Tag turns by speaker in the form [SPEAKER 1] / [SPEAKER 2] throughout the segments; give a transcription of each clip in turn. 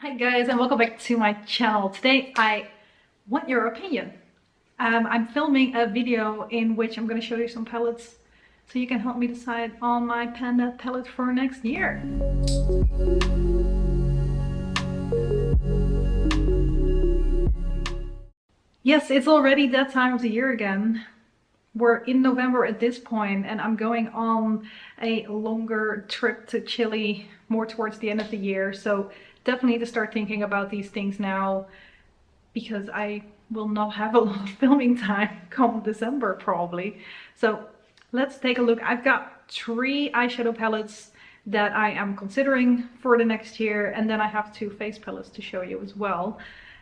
[SPEAKER 1] Hi guys, and welcome back to my channel. Today I want your opinion. I'm filming a video in which I'm going to show you some palettes so you can help me decide on my Panda palette for next year. Yes, it's already that time of the year again. We're in November at this point and I'm going on a longer trip to Chile more towards the end of the year. So definitely need to start thinking about these things now because I will not have a lot of filming time come December probably. So let's take a look. I've got 3 eyeshadow palettes that I am considering for the next year, and then I have 2 face palettes to show you as well.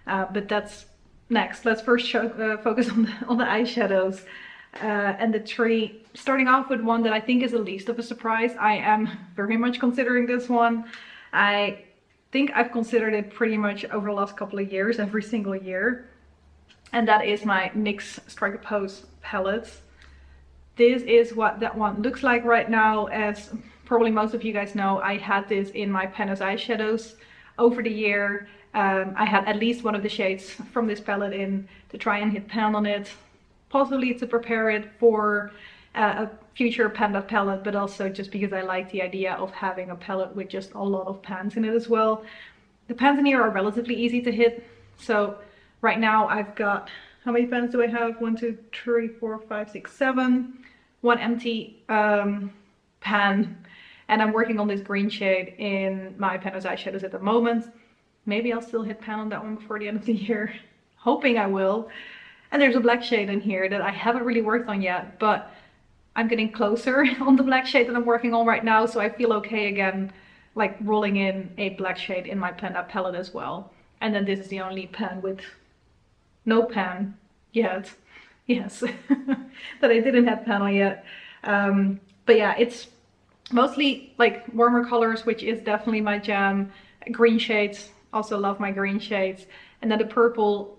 [SPEAKER 1] But that's next. Let's first focus on the eyeshadows. And the 3, starting off with one that I think is the least of a surprise. I am very much considering this one. I think I've considered it pretty much over the last couple of years, every single year. And that is my NYX Strike a Pose palettes. This is what that one looks like right now. As probably most of you guys know, I had this in my Panos eyeshadows over the year. I had at least one of the shades from this palette in to try and hit pan on it. Possibly to prepare it for a future Panda palette, but also just because I like the idea of having a palette with just a lot of pans in it as well. The pans in here are relatively easy to hit. So right now I've got, how many pans do I have? 1, 2, 3, 4, 5, 6, 7. One empty pan. And I'm working on this green shade in my Panos eyeshadows at the moment. Maybe I'll still hit pan on that one before the end of the year. Hoping I will. And there's a black shade in here that I haven't really worked on yet, but I'm getting closer on the black shade that I'm working on right now, so I feel okay again, like rolling in a black shade in my Panda palette as well. And then this is the only pan with no pan yet. Yes, that I didn't have pan on yet. But yeah, it's mostly like warmer colors, which is definitely my jam. Green shades, also love my green shades. And then the purple,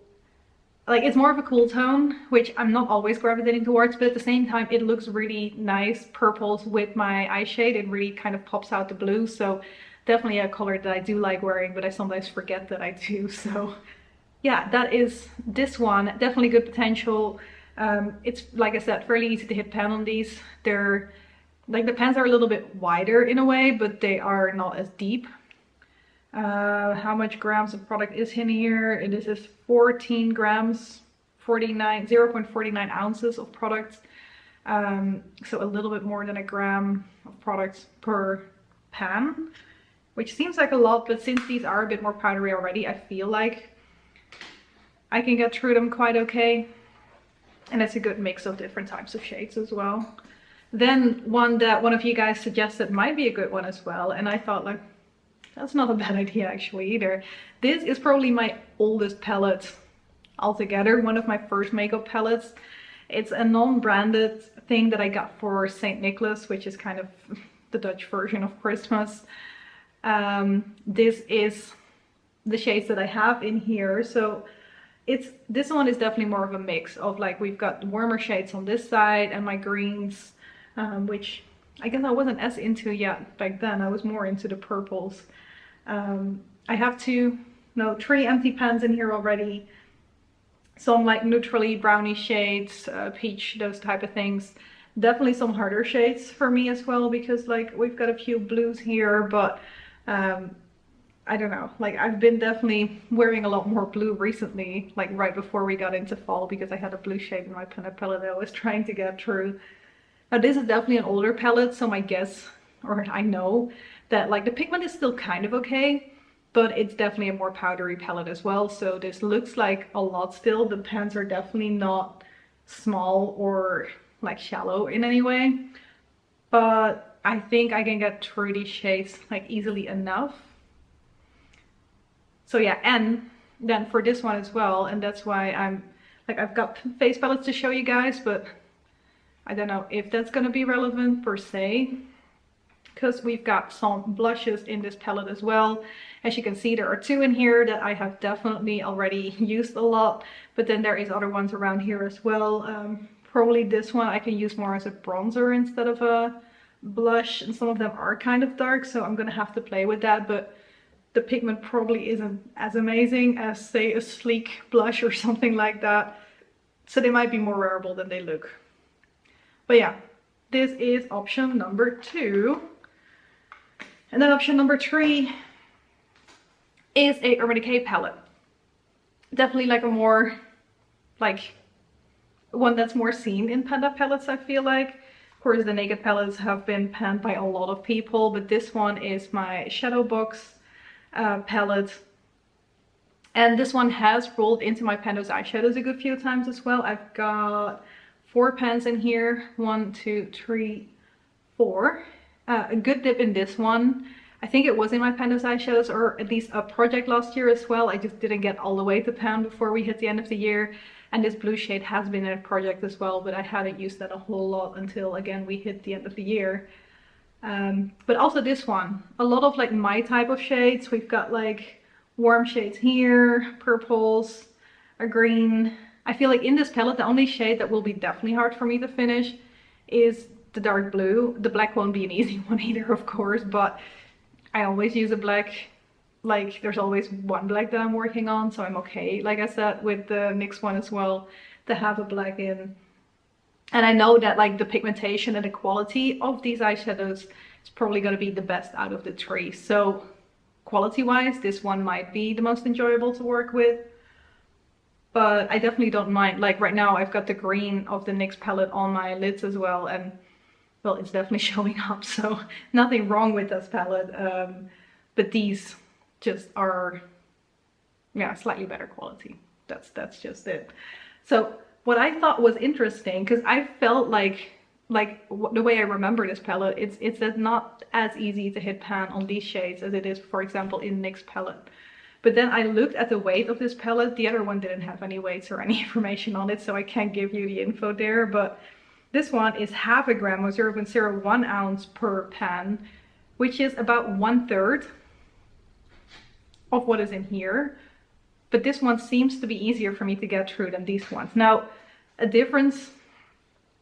[SPEAKER 1] like it's more of a cool tone, which I'm not always gravitating towards, but at the same time it looks really nice. Purples with my eye shade, it really kind of pops out the blue. So definitely a color that I do like wearing, but I sometimes forget that I do. So yeah, that is this one. Definitely good potential. It's, like I said, fairly easy to hit pan on these. They're like, the pans are a little bit wider in a way, but they are not as deep. How much grams of product is in here? This is 14 grams, 0.49 ounces of product. So a little bit more than a gram of product per pan, which seems like a lot, but since these are a bit more powdery already, I feel like I can get through them quite okay. And it's a good mix of different types of shades as well. Then one that one of you guys suggested might be a good one as well, and I thought, like, that's not a bad idea actually either. This is probably my oldest palette altogether, one of my first makeup palettes. It's a non-branded thing that I got for St. Nicholas, which is kind of the Dutch version of Christmas. This is the shades that I have in here. So this one is definitely more of a mix of, like, we've got warmer shades on this side and my greens, which I guess I wasn't as into yet back then. I was more into the purples. I have 3 empty pans in here already. Some like neutrally brownie shades, peach, those type of things. Definitely some harder shades for me as well, because like we've got a few blues here, but I don't know, like I've been definitely wearing a lot more blue recently, like right before we got into fall, because I had a blue shade in my Panda palette that I was trying to get through. Now this is definitely an older palette, so my guess, or I know, that like the pigment is still kind of okay, but it's definitely a more powdery palette as well. So this looks like a lot still. The pans are definitely not small or like shallow in any way, but I think I can get through these shades like easily enough. So yeah, and then for this one as well, and that's why I'm like, I've got face palettes to show you guys, but I don't know if that's gonna be relevant per se, because we've got some blushes in this palette as well. As you can see, there are 2 in here that I have definitely already used a lot, but then there is other ones around here as well. Probably this one I can use more as a bronzer instead of a blush, and some of them are kind of dark, so I'm gonna have to play with that. But the pigment probably isn't as amazing as, say, a sleek blush or something like that. So they might be more wearable than they look. But yeah, this is option number 2. And then option number 3 is a Urban Decay palette. Definitely like a more, like, one that's more seen in panda palettes, I feel like. Of course, the Naked palettes have been panned by a lot of people, but this one is my Shadow Box palette. And this one has rolled into my Pando's eyeshadows a good few times as well. I've got 4 pans in here. 1, 2, 3, 4. A good dip in this one. I think it was in my Pando's eyeshadows, or at least a project last year as well. I just didn't get all the way to pan before we hit the end of the year. And this blue shade has been in a project as well, but I hadn't used that a whole lot until, again, we hit the end of the year. But also this one, a lot of like my type of shades. We've got like warm shades here, purples, a green. I feel like in this palette, the only shade that will be definitely hard for me to finish is the dark blue. The black won't be an easy one either, of course, but I always use a black. Like, there's always one black that I'm working on, so I'm okay, like I said, with the NYX one as well, to have a black in. And I know that like the pigmentation and the quality of these eyeshadows is probably going to be the best out of the 3. So quality wise, this one might be the most enjoyable to work with. But I definitely don't mind. Like right now I've got the green of the NYX palette on my lids as well, and well, it's definitely showing up, so nothing wrong with this palette. But these just are, yeah, slightly better quality. That's just it. So what I thought was interesting, because I felt like the way I remember this palette, it's not as easy to hit pan on these shades as it is, for example, in NYX palette. But then I looked at the weight of this palette. The other one didn't have any weights or any information on it, so I can't give you the info there. But this one is 0.5 gram or 0.01 ounce per pan, which is about 1/3 of what is in here. But this one seems to be easier for me to get through than these ones. Now, a difference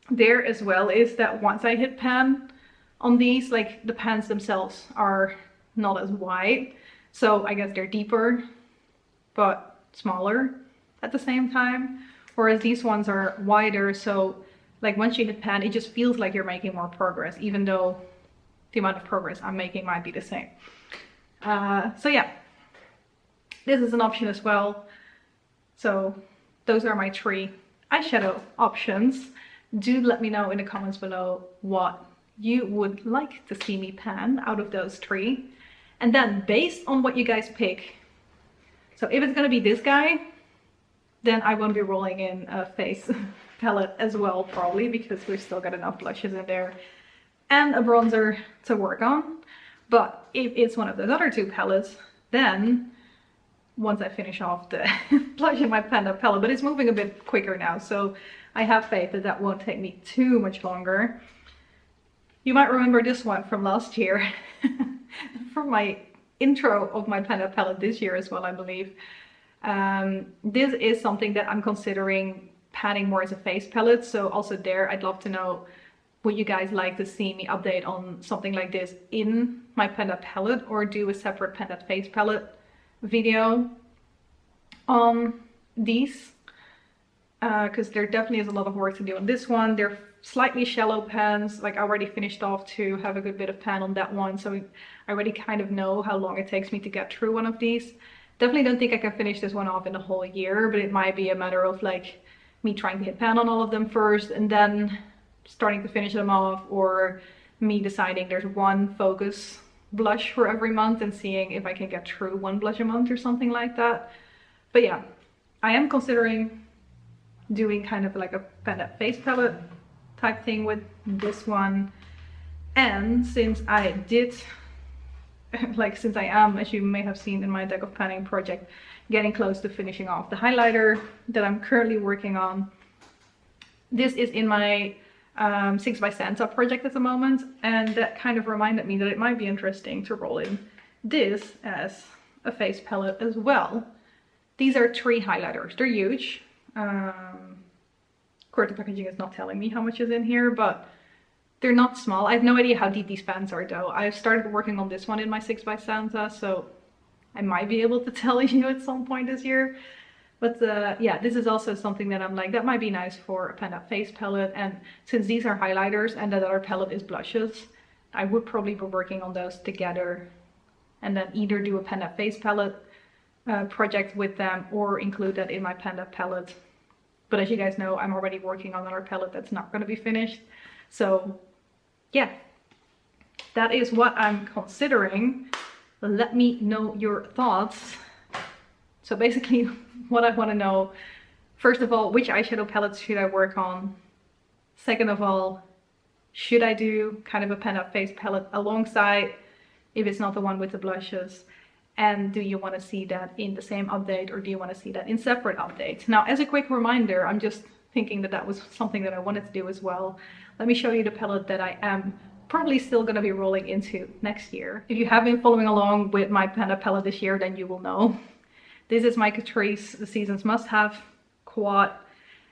[SPEAKER 1] there as well is that once I hit pan on these, like the pans themselves are not as wide. So I guess they're deeper, but smaller at the same time. Whereas these ones are wider, so like once you hit pan, it just feels like you're making more progress, even though the amount of progress I'm making might be the same. So yeah, this is an option as well. So those are my 3 eyeshadow options. Do let me know in the comments below what you would like to see me pan out of those 3. And then based on what you guys pick, so if it's gonna be this guy, then I won't be rolling in a face palette as well, probably, because we've still got enough blushes in there and a bronzer to work on. But if it's one of those other 2 palettes, then once I finish off the blush in my Panda palette, but it's moving a bit quicker now, so I have faith that that won't take me too much longer. You might remember this one from last year, from my intro of my Panda palette this year as well, I believe. This is something that I'm considering panning more as a face palette, so also there I'd love to know, would you guys like to see me update on something like this in my Panda palette, or do a separate Panda face palette video on these? Because there definitely is a lot of work to do on this one. They're slightly shallow pans. Like I already finished off to have a good bit of pan on that one, so I already kind of know how long it takes me to get through one of these. Definitely don't think I can finish this one off in a whole year, but it might be a matter of like me trying to hit pan on all of them first and then starting to finish them off, or me deciding there's one focus blush for every month and seeing if I can get through one blush a month or something like that. But yeah, I am considering doing kind of like a Panda face palette type thing with this one. And since I did, since I am, as you may have seen in my deck of panning project, getting close to finishing off the highlighter that I'm currently working on. This is in my 6 by Santa project at the moment, and that kind of reminded me that it might be interesting to roll in this as a face palette as well. These are 3 highlighters. They're huge. Of course, the packaging is not telling me how much is in here, but they're not small. I have no idea how deep these pans are though. I've started working on this one in my 6 by Santa, so I might be able to tell you at some point this year. But yeah, this is also something that I'm like, that might be nice for a Panda face palette. And since these are highlighters and that other palette is blushes, I would probably be working on those together and then either do a Panda face palette project with them or include that in my Panda palette. But as you guys know, I'm already working on another palette that's not going to be finished. So yeah, that is what I'm considering. Let me know your thoughts. So basically what I want to know, first of all, which eyeshadow palettes should I work on? Second of all, should I do kind of a Panda face palette alongside if it's not the one with the blushes? And do you want to see that in the same update or do you want to see that in separate updates? Now, as a quick reminder, I'm just thinking that that was something that I wanted to do as well. Let me show you the palette that I am probably still going to be rolling into next year. If you have been following along with my Panda palette this year, then you will know. This is my Catrice The Seasons Must Have quad,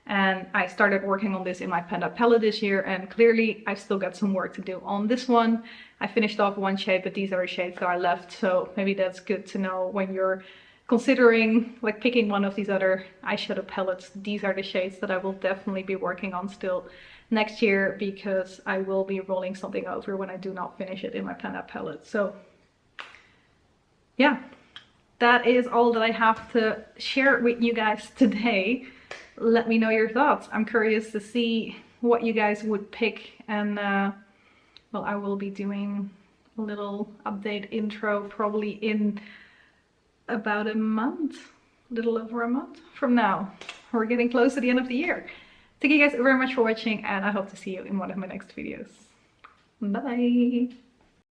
[SPEAKER 1] and I started working on this in my Panda palette this year, and clearly I've still got some work to do on this one. I finished off one shade, but these are the shades that are left, so maybe that's good to know when you're considering like picking one of these other eyeshadow palettes. These are the shades that I will definitely be working on still next year, because I will be rolling something over when I do not finish it in my Panda palette. So yeah, that is all that I have to share with you guys today. Let me know your thoughts. I'm curious to see what you guys would pick, and well, I will be doing a little update intro probably in about a month, a little over a month from now. We're getting close to the end of the year. Thank you guys very much for watching, and I hope to see you in one of my next videos. Bye bye.